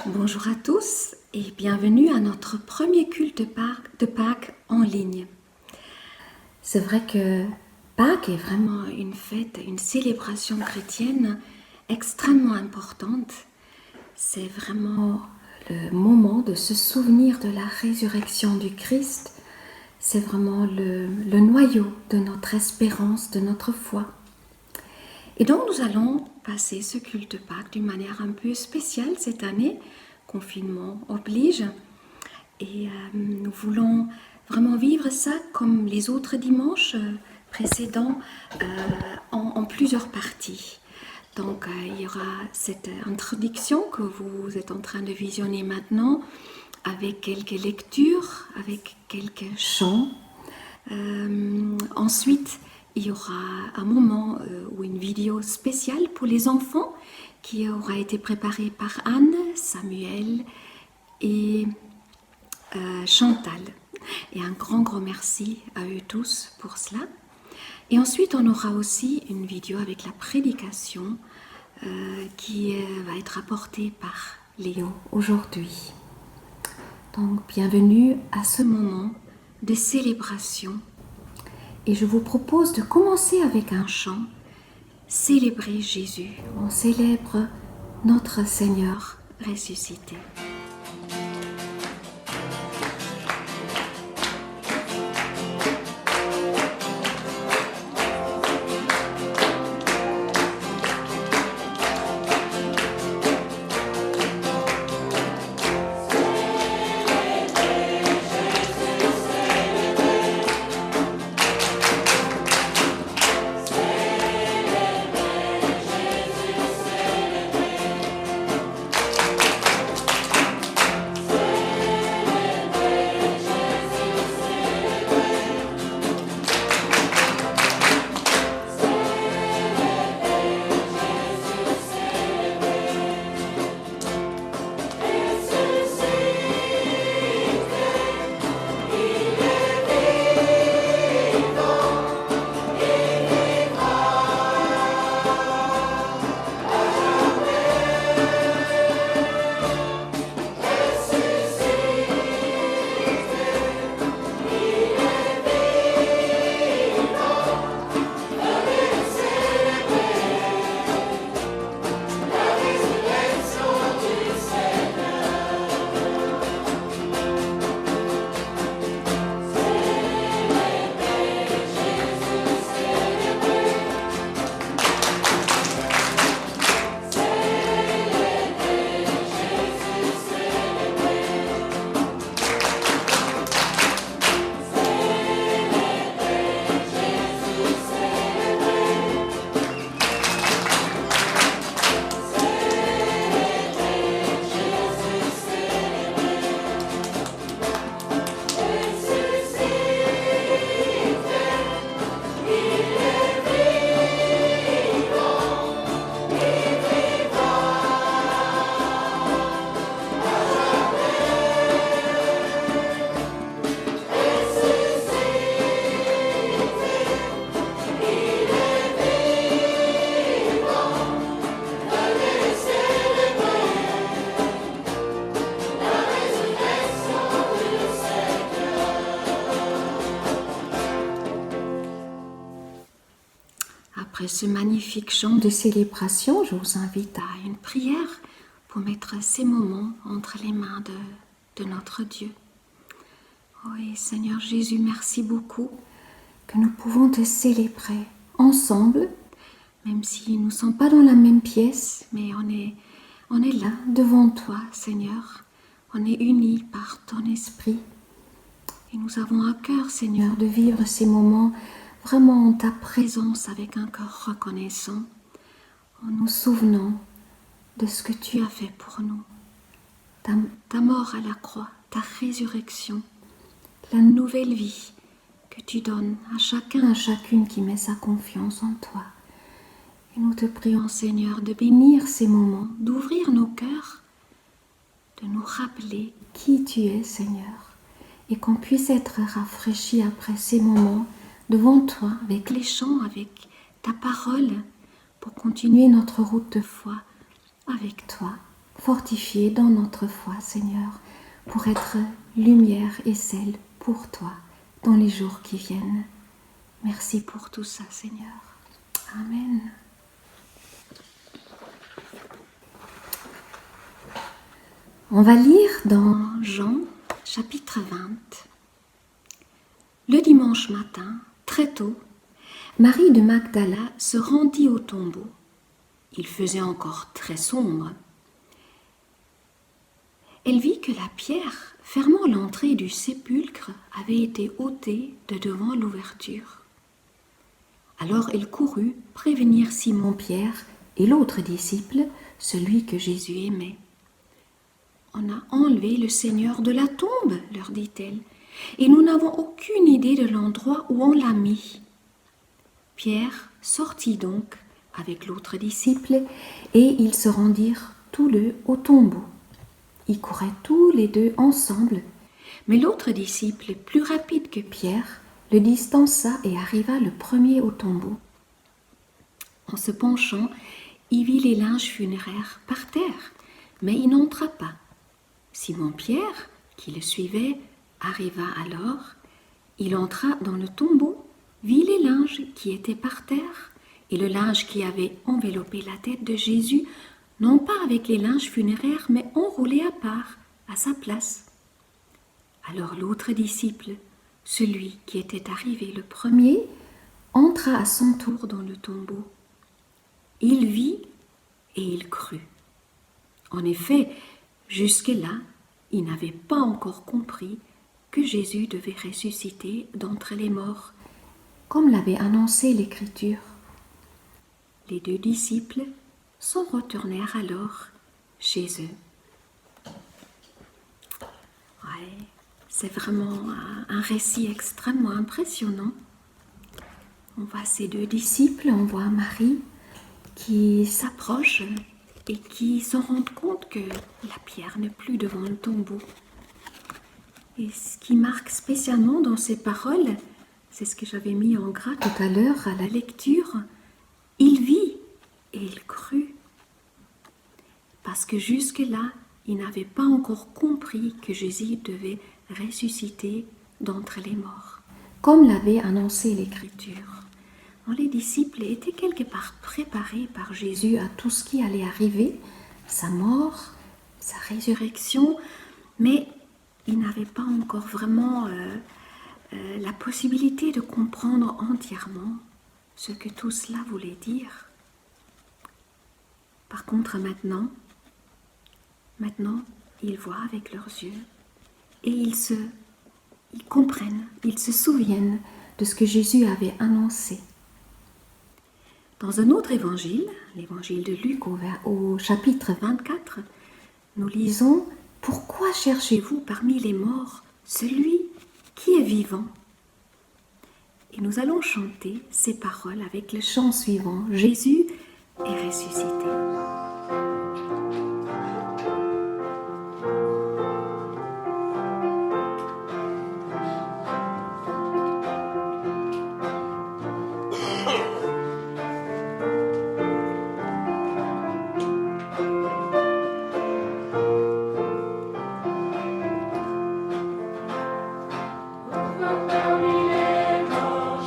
Bonjour à tous et bienvenue à notre premier culte de Pâques en ligne. C'est vrai que Pâques est vraiment une fête, une célébration chrétienne extrêmement importante. C'est vraiment le moment de se souvenir de la résurrection du Christ. C'est vraiment le noyau de notre espérance, de notre foi. Et donc nous allons passer ce culte de Pâques d'une manière un peu spéciale cette année. Confinement oblige. Et nous voulons vraiment vivre ça comme les autres dimanches précédents en plusieurs parties. Donc il y aura cette introduction que vous êtes en train de visionner maintenant avec quelques lectures, avec quelques chants. Ensuite, il y aura un moment ou une vidéo spéciale pour les enfants qui aura été préparée par Anne, Samuel et Chantal. Et un grand merci à eux tous pour cela. Et ensuite, on aura aussi une vidéo avec la prédication qui va être apportée par Léo aujourd'hui. Donc, bienvenue à ce moment de célébration. Et je vous propose de commencer avec un chant, Célébrer Jésus. On célèbre notre Seigneur ressuscité. Après ce magnifique chant de célébration, je vous invite à une prière pour mettre ces moments entre les mains de notre Dieu. Oui, Seigneur Jésus, merci beaucoup que nous pouvons te célébrer ensemble, même si nous ne sommes pas dans la même pièce, mais on est là devant toi, Seigneur. On est unis par ton esprit. Et nous avons à cœur, Seigneur, de vivre ces moments vraiment en ta présence avec un cœur reconnaissant, en nous souvenant de ce que tu as fait pour nous, ta mort à la croix, ta résurrection, la nouvelle vie que tu donnes à chacun, à chacune qui met sa confiance en toi. Et nous te prions, Seigneur, de bénir ces moments, d'ouvrir nos cœurs, de nous rappeler qui tu es, Seigneur, et qu'on puisse être rafraîchis après ces moments devant toi, avec les chants, avec ta parole, pour continuer notre route de foi avec toi fortifiés dans notre foi, Seigneur, pour être lumière et sel pour toi dans les jours qui viennent. Merci pour tout ça, Seigneur. Amen. On va lire dans Jean, chapitre 20. Le dimanche matin, très tôt, Marie de Magdala se rendit au tombeau. Il faisait encore très sombre. Elle vit que la pierre fermant l'entrée du sépulcre avait été ôtée de devant l'ouverture. Alors elle courut prévenir Simon-Pierre et l'autre disciple, celui que Jésus aimait. « On a enlevé le Seigneur de la tombe, leur dit-elle, et nous n'avons aucune idée de l'endroit où on l'a mis. » Pierre sortit donc avec l'autre disciple et ils se rendirent tous deux au tombeau. Ils couraient tous les deux ensemble, mais l'autre disciple, plus rapide que Pierre, le distança et arriva le premier au tombeau. En se penchant, il vit les linges funéraires par terre, mais il n'entra pas. Simon-Pierre, qui le suivait, arriva alors. Il entra dans le tombeau, vit les linges qui étaient par terre et le linge qui avait enveloppé la tête de Jésus, non pas avec les linges funéraires, mais enroulé à part, à sa place. Alors l'autre disciple, celui qui était arrivé le premier, entra à son tour dans le tombeau. Il vit et il crut. En effet, jusque-là, il n'avait pas encore compris que Jésus devait ressusciter d'entre les morts, comme l'avait annoncé l'Écriture. Les deux disciples s'en retournèrent alors chez eux. Ouais, c'est vraiment un récit extrêmement impressionnant. On voit ces deux disciples, on voit Marie qui s'approche et qui se rendent compte que la pierre n'est plus devant le tombeau. Et ce qui marque spécialement dans ces paroles, c'est ce que j'avais mis en gras tout à l'heure à la lecture, il vit et il crut. Parce que jusque-là, il n'avait pas encore compris que Jésus devait ressusciter d'entre les morts, comme l'avait annoncé l'Écriture. Les disciples étaient quelque part préparés par Jésus à tout ce qui allait arriver, sa mort, sa résurrection, mais ils n'avaient pas encore vraiment la possibilité de comprendre entièrement ce que tout cela voulait dire. Par contre, maintenant, ils voient avec leurs yeux et ils comprennent, ils se souviennent de ce que Jésus avait annoncé. Dans un autre évangile, l'évangile de Luc au chapitre 24, nous lisons « Pourquoi cherchez-vous parmi les morts celui qui est vivant ?» Et nous allons chanter ces paroles avec le chant suivant « Jésus est ressuscité ».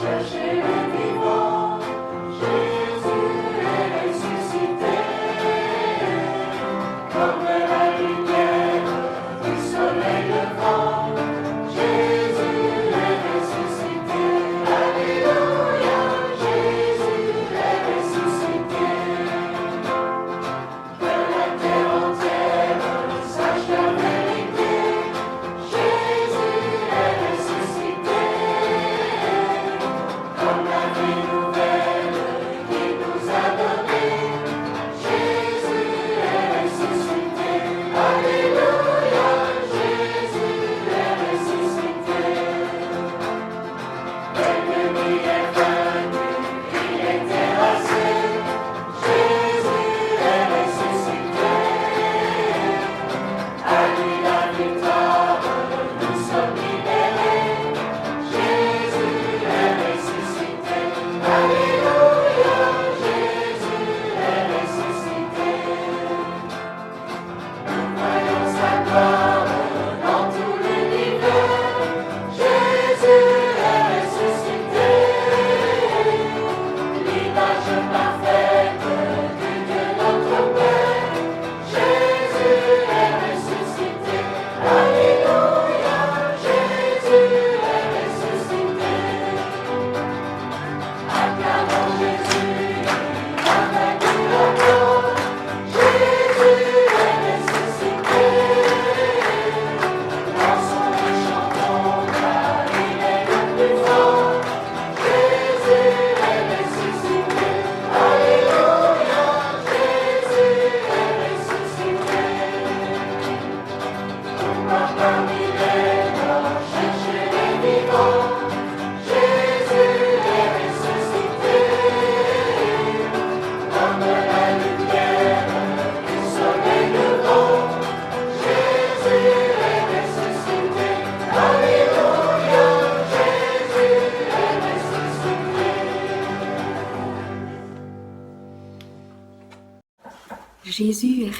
Cherchez les vivants, Jésus est ressuscité.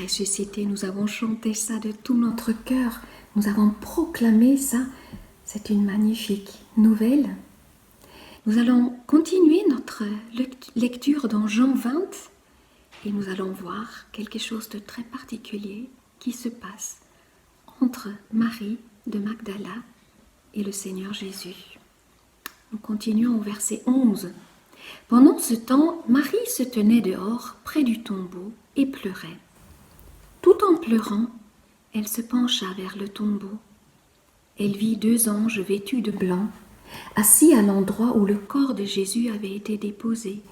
ressuscité. Nous avons chanté ça de tout notre cœur. Nous avons proclamé ça. C'est une magnifique nouvelle. Nous allons continuer notre lecture dans Jean 20 et nous allons voir quelque chose de très particulier qui se passe entre Marie de Magdala et le Seigneur Jésus. Nous continuons au verset 11. Pendant ce temps, Marie se tenait dehors, près du tombeau, et pleurait. Tout en pleurant, elle se pencha vers le tombeau. Elle vit 2 anges vêtus de blanc, assis à l'endroit où le corps de Jésus avait été déposé,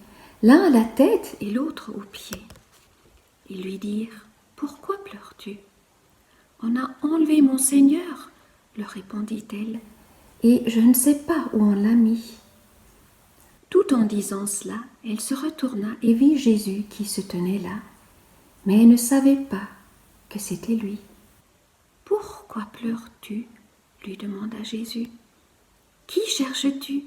l'un à la tête et l'autre aux pieds. Ils lui dirent : « Pourquoi pleures-tu ? On a enlevé mon Seigneur, leur répondit-elle, et je ne sais pas où on l'a mis. » Tout en disant cela, elle se retourna et vit Jésus qui se tenait là, mais elle ne savait pas que c'était lui. « Pourquoi pleures-tu ? » lui demanda Jésus. « Qui cherches-tu »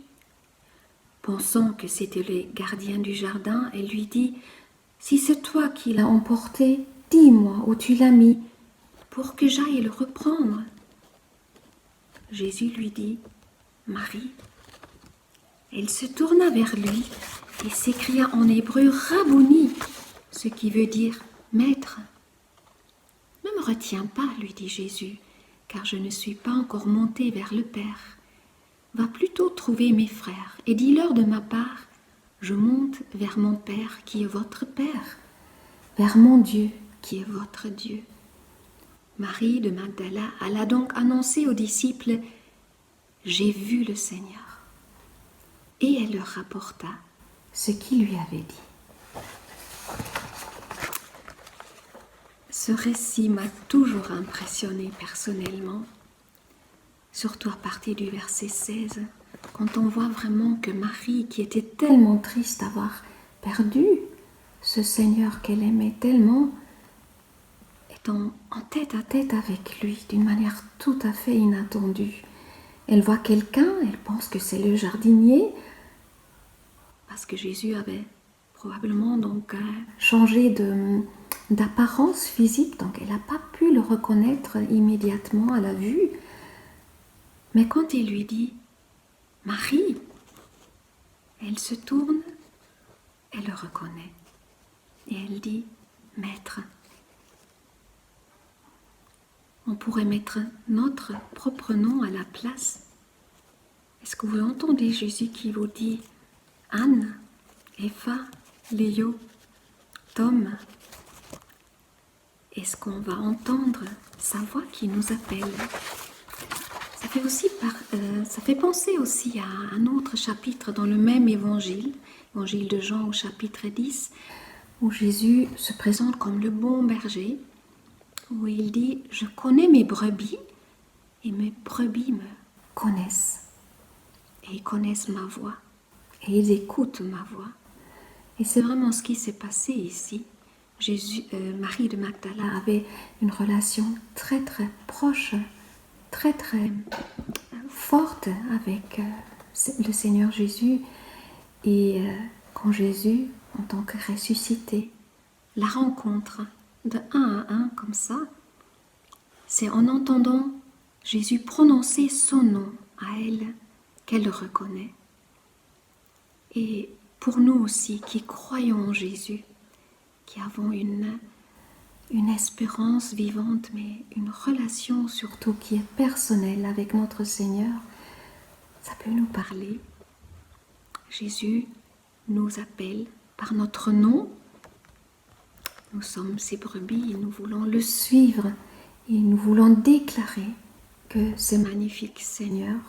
Pensant que c'était les gardiens du jardin, elle lui dit : « Si c'est toi qui l'as emporté, dis-moi où tu l'as mis, pour que j'aille le reprendre. » Jésus lui dit : « Marie. » Elle se tourna vers lui et s'écria en hébreu : « Rabouni », ce qui veut dire « Maître ». « Ne me retiens pas, lui dit Jésus, car je ne suis pas encore monté vers le Père. Va plutôt trouver mes frères et dis-leur de ma part : je monte vers mon Père qui est votre Père, vers mon Dieu qui est votre Dieu. » Marie de Magdala alla donc annoncer aux disciples : « J'ai vu le Seigneur. » Et elle leur rapporta ce qu'il lui avait dit. Ce récit m'a toujours impressionné personnellement, surtout à partir du verset 16, quand on voit vraiment que Marie, qui était tellement triste d'avoir perdu ce Seigneur qu'elle aimait tellement, est en tête à tête avec lui d'une manière tout à fait inattendue. Elle voit quelqu'un, elle pense que c'est le jardinier, parce que Jésus avait probablement donc changé d'apparence physique, donc elle n'a pas pu le reconnaître immédiatement à la vue. Mais quand il lui dit « Marie », elle se tourne, elle le reconnaît et elle dit « Maître ». On pourrait mettre notre propre nom à la place. Est-ce que vous entendez Jésus qui vous dit « Anne, Eva, Léo, Tom » Est-ce qu'on va entendre sa voix qui nous appelle ? Ça fait penser aussi à un autre chapitre dans le même évangile, évangile de Jean au chapitre 10, où Jésus se présente comme le bon berger, où il dit « Je connais mes brebis et mes brebis me connaissent. Et ils connaissent ma voix et ils écoutent ma voix. » Et c'est vraiment ce qui s'est passé ici. Marie de Magdala avait une relation très très proche, très très forte avec le Seigneur Jésus. Et quand Jésus, en tant que ressuscité, la rencontre de un à un comme ça, c'est en entendant Jésus prononcer son nom à elle qu'elle le reconnaît. Et pour nous aussi qui croyons en Jésus, qui avons une espérance vivante, mais une relation surtout qui est personnelle avec notre Seigneur, ça peut nous parler. Jésus nous appelle par notre nom. Nous sommes ses brebis et nous voulons le suivre et nous voulons déclarer que ce magnifique Seigneur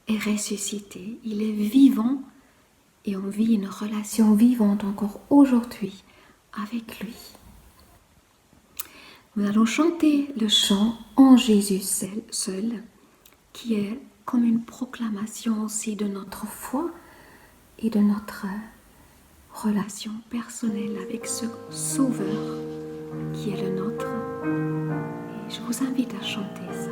est ressuscité, il est vivant et on vit une relation vivante encore aujourd'hui avec lui. Nous allons chanter le chant En Jésus seul, qui est comme une proclamation aussi de notre foi et de notre relation personnelle avec ce Sauveur qui est le nôtre. Et je vous invite à chanter ça.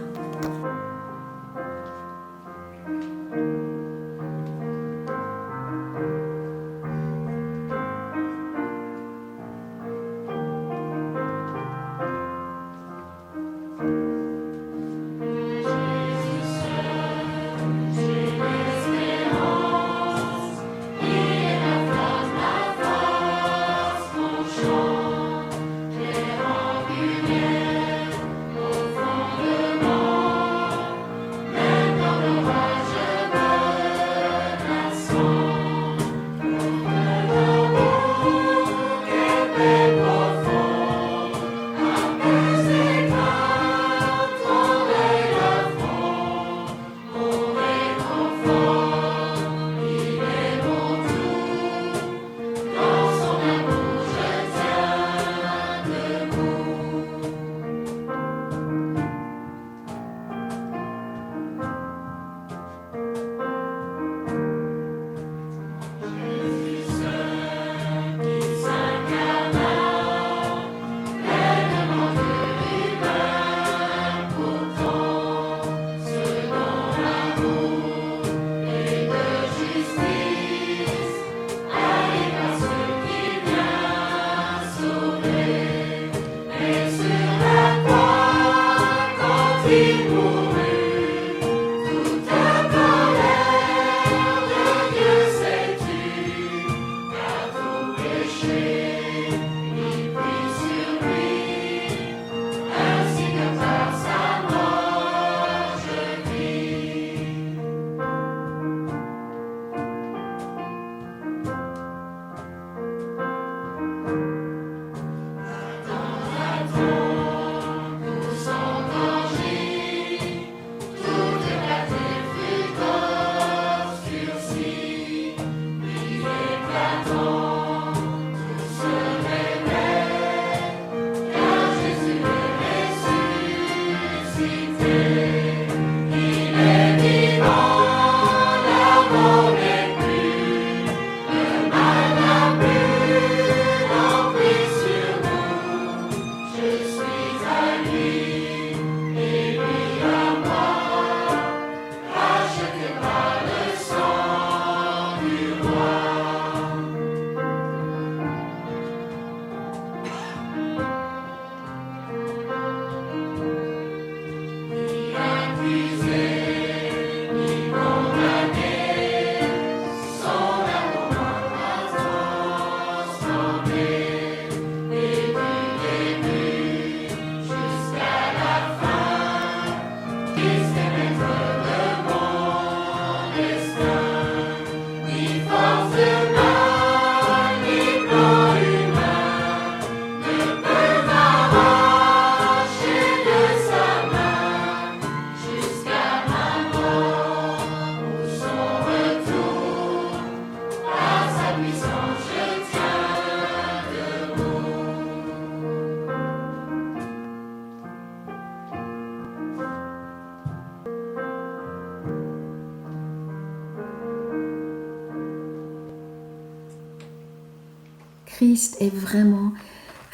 Christ est vraiment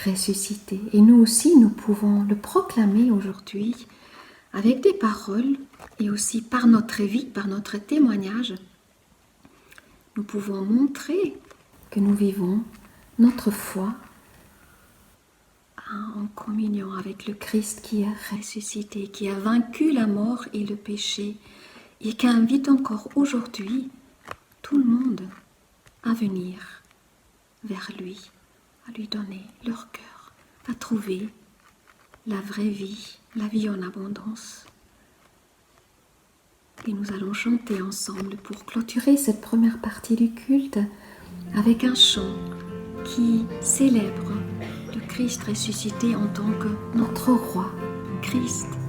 ressuscité. Et nous aussi, nous pouvons le proclamer aujourd'hui avec des paroles et aussi par notre vie, par notre témoignage. Nous pouvons montrer que nous vivons notre foi en communion avec le Christ qui est ressuscité, qui a vaincu la mort et le péché et qui invite encore aujourd'hui tout le monde à venir vers lui, à lui donner leur cœur, à trouver la vraie vie, la vie en abondance. Et nous allons chanter ensemble pour clôturer cette première partie du culte avec un chant qui célèbre le Christ ressuscité en tant que notre roi, Christ